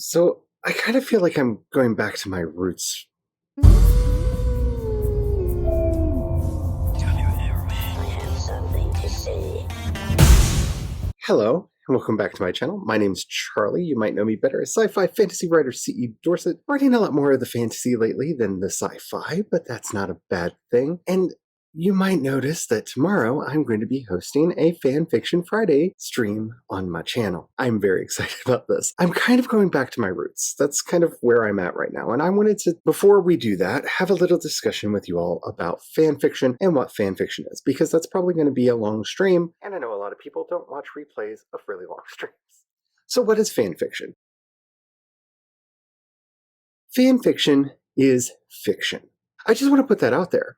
So I kind of feel like I'm going back to my roots. Hello, and welcome back to my channel. My name's Charlie. You might know me better as sci-fi fantasy writer C.E. Dorset. Writing a lot more of the fantasy lately than the sci-fi, but that's not a bad thing. And you might notice that tomorrow I'm going to be hosting a Fanfiction Friday stream on my channel. I'm very excited about this. I'm kind of going back to my roots. That's kind of where I'm at right now. And I wanted to, before we do that, have a little discussion with you all about fanfiction and what fanfiction is, because that's probably going to be a long stream. And I know a lot of people don't watch replays of really long streams. So what is fanfiction? Fanfiction is fiction. I just want to put that out there.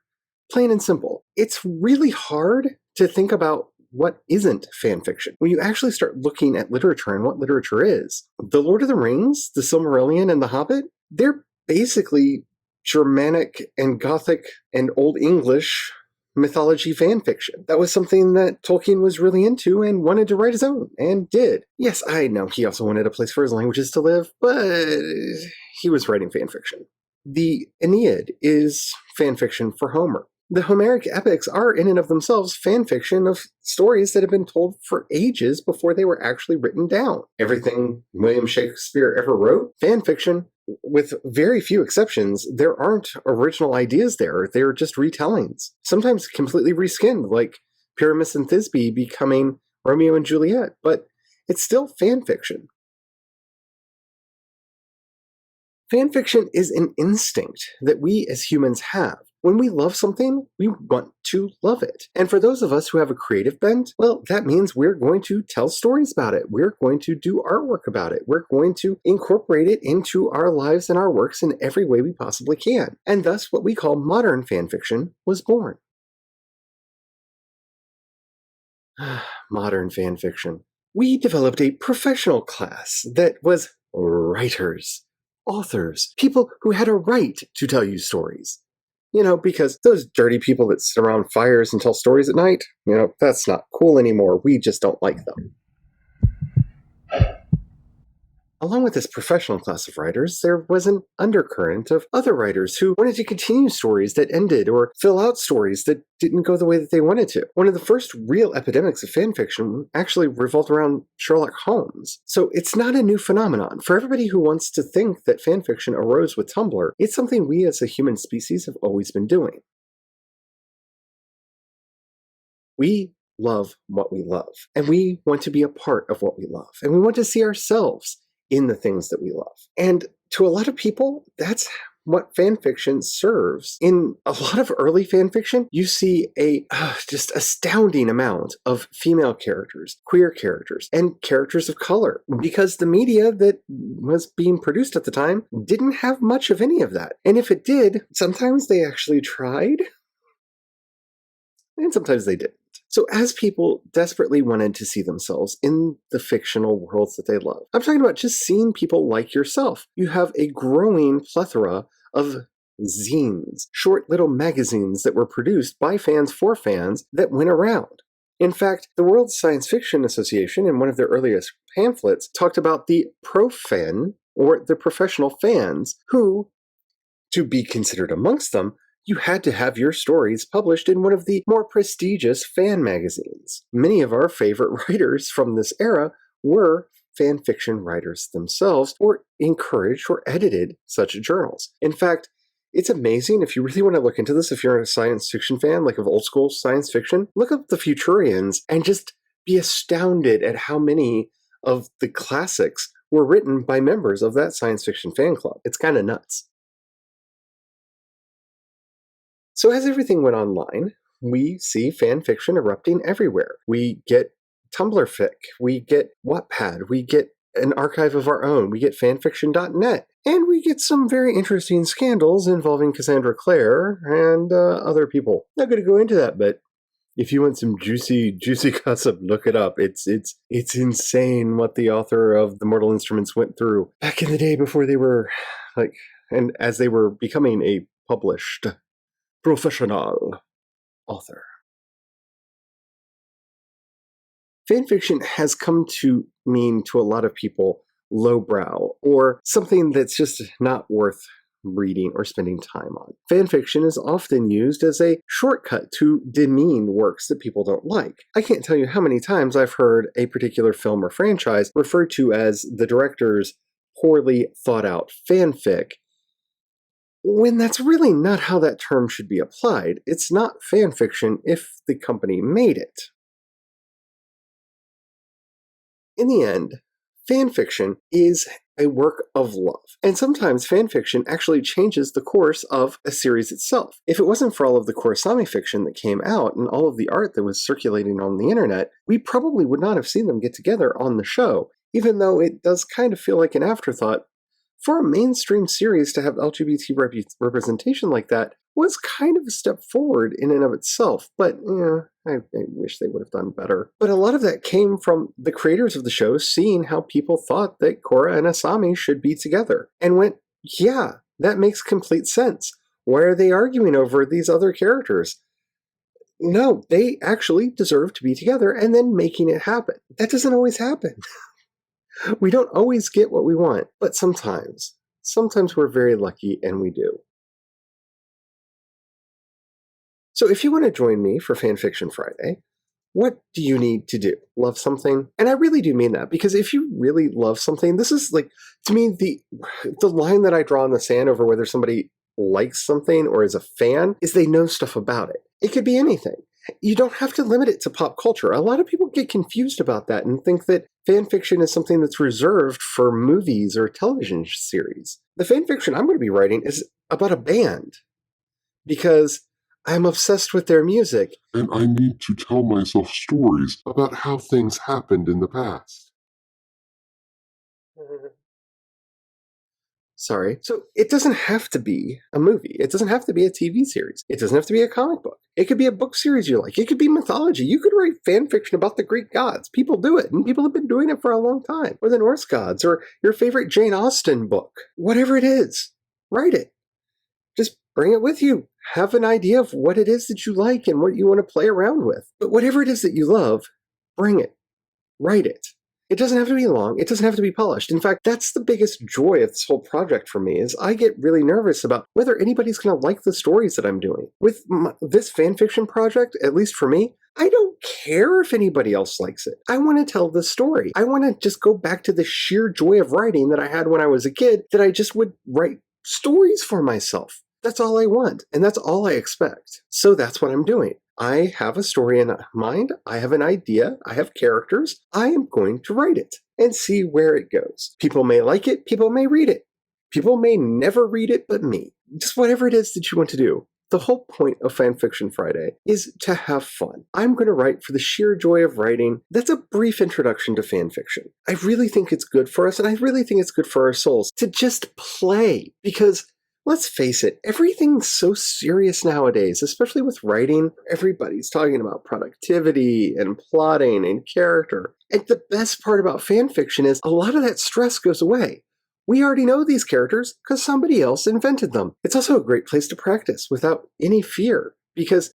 Plain and simple. It's really hard to think about what isn't fan fiction when you actually start looking at literature and what literature is. The Lord of the Rings, the Silmarillion, and the Hobbit, they're basically Germanic and Gothic and Old English mythology fan fiction. That was something that Tolkien was really into and wanted to write his own, and did. Yes, I know he also wanted a place for his languages to live, but he was writing fan fiction. The Aeneid is fan fiction for Homer. The Homeric epics are, in and of themselves, fan fiction of stories that have been told for ages before they were actually written down. Everything William Shakespeare ever wrote, fan fiction, with very few exceptions. There aren't original ideas there. They're just retellings, sometimes completely reskinned, like Pyramus and Thisbe becoming Romeo and Juliet, but it's still fan fiction. Fan fiction is an instinct that we as humans have. When we love something, we want to love it. And for those of us who have a creative bent, well, that means we're going to tell stories about it. We're going to do artwork about it. We're going to incorporate it into our lives and our works in every way we possibly can. And thus, what we call modern fan fiction was born. Modern fan fiction. We developed a professional class that was writers, authors, people who had a right to tell you stories. You know, because those dirty people that sit around fires and tell stories at night, that's not cool anymore. We just don't like them. Along with this professional class of writers, there was an undercurrent of other writers who wanted to continue stories that ended or fill out stories that didn't go the way that they wanted to. One of the first real epidemics of fanfiction actually revolved around Sherlock Holmes. So it's not a new phenomenon. For everybody who wants to think that fanfiction arose with Tumblr, it's something we as a human species have always been doing. We love what we love, and we want to be a part of what we love, and we want to see ourselves in the things that we love. And to a lot of people, that's what fanfiction serves. In a lot of early fanfiction, you see a just astounding amount of female characters, queer characters, and characters of color, because the media that was being produced at the time didn't have much of any of that. And if it did, sometimes they actually tried, and sometimes they didn't. So as people desperately wanted to see themselves in the fictional worlds that they love, I'm talking about just seeing people like yourself. You have a growing plethora of zines, short little magazines that were produced by fans for fans that went around. In fact, the World Science Fiction Association, in one of their earliest pamphlets, talked about the pro-fan, or the professional fans, who, to be considered amongst them, you had to have your stories published in one of the more prestigious fan magazines. Many of our favorite writers from this era were fan fiction writers themselves, or encouraged or edited such journals. In fact, it's amazing if you really want to look into this. If you're a science fiction fan, like of old school science fiction, look up the Futurians and just be astounded at how many of the classics were written by members of that science fiction fan club. It's kind of nuts. So as everything went online, we see fan fiction erupting everywhere. We get Tumblr fic, we get Wattpad, we get an archive of our own, we get fanfiction.net, and we get some very interesting scandals involving Cassandra Clare and other people. Not going to go into that, but if you want some juicy gossip, look it up. It's insane what the author of The Mortal Instruments went through back in the day before they were and as they were becoming a published professional author. Fanfiction has come to mean to a lot of people lowbrow or something that's just not worth reading or spending time on. Fanfiction is often used as a shortcut to demean works that people don't like. I can't tell you how many times I've heard a particular film or franchise referred to as the director's poorly thought out fanfic, when that's really not how that term should be applied. It's not fanfiction if the company made it. In the end, fanfiction is a work of love. And sometimes fanfiction actually changes the course of a series itself. If it wasn't for all of the Kurosami fiction that came out and all of the art that was circulating on the internet, we probably would not have seen them get together on the show, even though it does kind of feel like an afterthought. For a mainstream series to have LGBT representation like that was kind of a step forward in and of itself, but I wish they would have done better. But a lot of that came from the creators of the show seeing how people thought that Korra and Asami should be together, and went, yeah, that makes complete sense. Why are they arguing over these other characters? No, they actually deserve to be together, and then making it happen. That doesn't always happen. We don't always get what we want, but sometimes we're very lucky and we do. So if you want to join me for Fanfiction Friday, what do you need to do? Love something? And I really do mean that, because if you really love something, this is like, to me, the line that I draw in the sand over whether somebody likes something or is a fan is they know stuff about it. It could be anything. You don't have to limit it to pop culture. A lot of people get confused about that and think that fanfiction is something that's reserved for movies or television series. The fanfiction I'm going to be writing is about a band, because I'm obsessed with their music. And I need to tell myself stories about how things happened in the past. Sorry. So it doesn't have to be a movie. It doesn't have to be a TV series. It doesn't have to be a comic book. It could be a book series you like. It could be mythology. You could write fan fiction about the Greek gods. People do it, and people have been doing it for a long time. Or the Norse gods, or your favorite Jane Austen book. Whatever it is, write it. Just bring it with you. Have an idea of what it is that you like and what you want to play around with. But whatever it is that you love, bring it. Write it. It doesn't have to be long. It doesn't have to be polished. In fact, that's the biggest joy of this whole project for me, is I get really nervous about whether anybody's going to like the stories that I'm doing. With this fanfiction project, at least for me, I don't care if anybody else likes it. I want to tell the story. I want to just go back to the sheer joy of writing that I had when I was a kid, that I just would write stories for myself. That's all I want, and that's all I expect. So that's what I'm doing. I have a story in mind, I have an idea, I have characters, I am going to write it and see where it goes. People may like it, people may read it. People may never read it but me. Just whatever it is that you want to do. The whole point of Fanfiction Friday is to have fun. I'm going to write for the sheer joy of writing. That's a brief introduction to fanfiction. I really think it's good for us, and I really think it's good for our souls to just play, because let's face it, everything's so serious nowadays, especially with writing. Everybody's talking about productivity and plotting and character. And the best part about fanfiction is a lot of that stress goes away. We already know these characters because somebody else invented them. It's also a great place to practice without any fear, because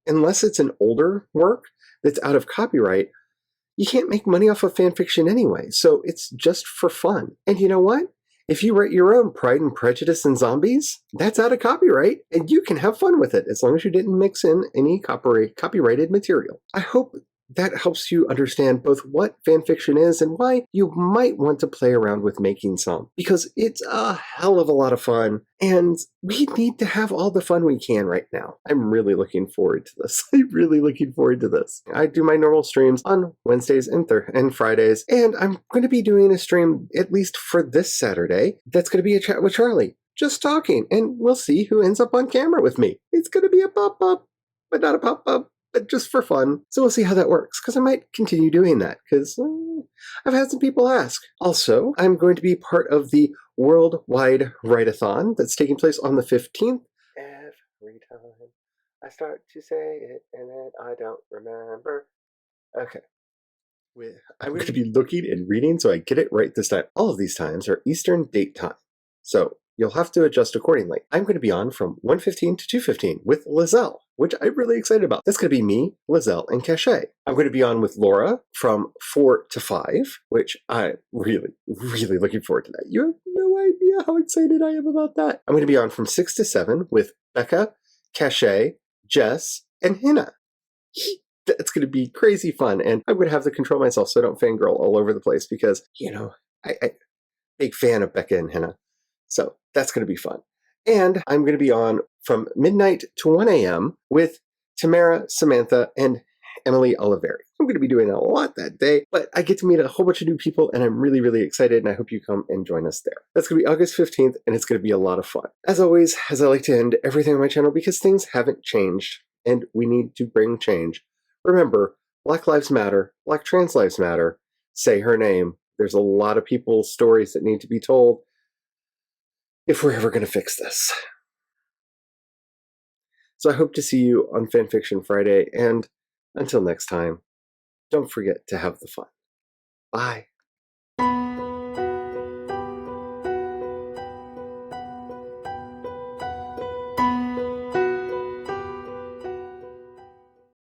unless it's an older work that's out of copyright, you can't make money off of fanfiction anyway. So it's just for fun. And you know what? If you write your own Pride and Prejudice and Zombies, that's out of copyright, and you can have fun with it as long as you didn't mix in any copyrighted material. I hope that helps you understand both what fanfiction is and why you might want to play around with making some, because it's a hell of a lot of fun, and we need to have all the fun we can right now. I'm really looking forward to this. I'm really looking forward to this. I do my normal streams on Wednesdays and Fridays, and I'm going to be doing a stream, at least for this Saturday, that's going to be a chat with Charlie, just talking, and we'll see who ends up on camera with me. It's going to be a pop-up, but not a pop-up, but just for fun. So we'll see how that works, because I might continue doing that, because I've had some people ask. Also, I'm going to be part of the Worldwide Write-a-thon that's taking place on the 15th. Every time I start to say it, and then I don't remember. Okay. I'm going to be looking and reading so I get it right this time. All of these times are Eastern Date Time. So you'll have to adjust accordingly. I'm going to be on from 1:15 to 2:15 with Lizelle, which I'm really excited about. That's going to be me, Lizelle, and Cachet. I'm going to be on with Laura from 4 to 5, which I'm really, really looking forward to that. You have no idea how excited I am about that. I'm going to be on from 6 to 7 with Becca, Cachet, Jess, and Hannah. That's going to be crazy fun, and I'm going to have to control myself so I don't fangirl all over the place because, I big fan of Becca and Hannah. So that's going to be fun. And I'm going to be on from midnight to 1 a.m. with Tamara, Samantha, and Emily Oliveri. I'm going to be doing a lot that day, but I get to meet a whole bunch of new people, and I'm really, really excited, and I hope you come and join us there. That's going to be August 15th, and it's going to be a lot of fun. As always, as I like to end everything on my channel, because things haven't changed, and we need to bring change. Remember, Black Lives Matter, Black Trans Lives Matter, say her name. There's a lot of people's stories that need to be told if we're ever going to fix this. So I hope to see you on Fanfiction Friday, and until next time, don't forget to have the fun. Bye.